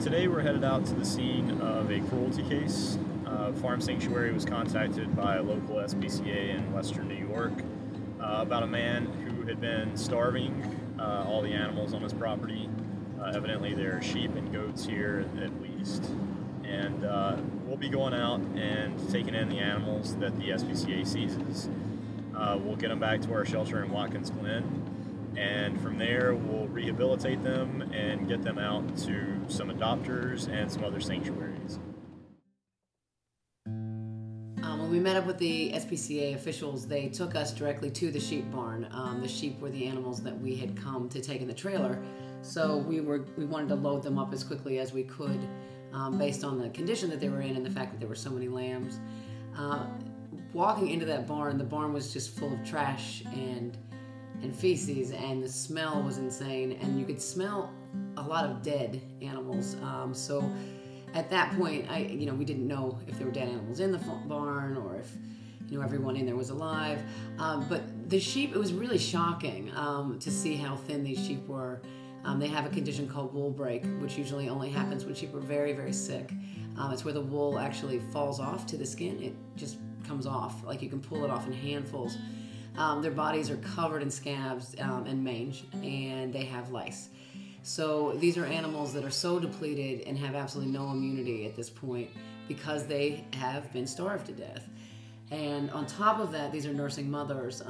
Today we're headed out to the scene of a cruelty case. Farm Sanctuary was contacted by a local SPCA in western New York about a man who had been starving all the animals on his property. Evidently there are sheep and goats here at least. And we'll be going out and taking in the animals that the SPCA seizes. We'll get them back to our shelter in Watkins Glen. And from there, we'll rehabilitate them and get them out to some adopters and some other sanctuaries. When we met up with the SPCA officials, they took us directly to the sheep barn. The sheep were the animals that we had come to take in the trailer, so we wanted to load them up as quickly as we could, based on the condition that they were in and the fact that there were so many lambs. Walking into that barn, the barn was just full of trash and feces, and the smell was insane, and you could smell a lot of dead animals. So at that point, we didn't know if there were dead animals in the barn or if everyone in there was alive. But the sheep, it was really shocking to see how thin these sheep were. They have a condition called wool break, which usually only happens when sheep are very, very sick. It's where the wool actually falls off to the skin. It just comes off, like you can pull it off in handfuls. Their bodies are covered in scabs and mange, and they have lice. So these are animals that are so depleted and have absolutely no immunity at this point because they have been starved to death. And on top of that, these are nursing mothers.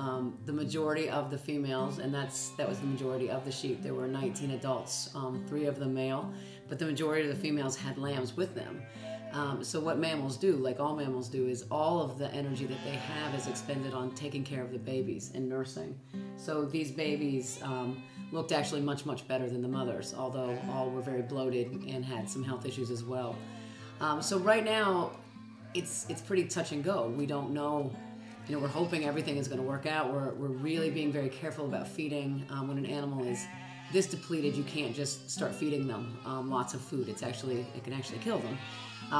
The majority of the females, and that was the majority of the sheep. There were 19 adults, 3 of them male, but the majority of the females had lambs with them. So what mammals do, like all mammals do, is all of the energy that they have is expended on taking care of the babies and nursing. So these babies looked actually much, much better than the mothers, although all were very bloated and had some health issues as well. So right now, it's pretty touch and go. We don't know, we're hoping everything is going to work out. We're really being very careful about feeding. When an animal is this depleted, you can't just start feeding them lots of food. It can actually kill them.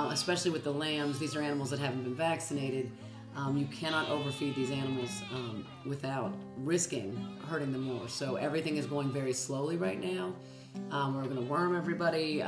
Especially with the lambs, these are animals that haven't been vaccinated. You cannot overfeed these animals without risking hurting them more. So everything is going very slowly right now. We're going to worm everybody.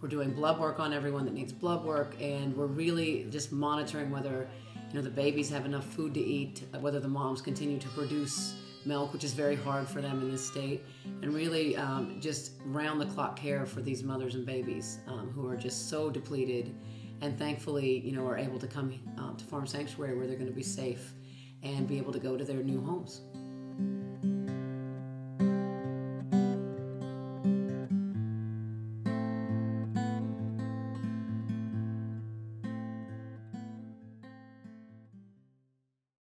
We're doing blood work on everyone that needs blood work, and we're really just monitoring whether the babies have enough food to eat, whether the moms continue to produce milk, which is very hard for them in this state, and really just round-the-clock care for these mothers and babies who are just so depleted, and thankfully, are able to come to Farm Sanctuary where they're going to be safe and be able to go to their new homes.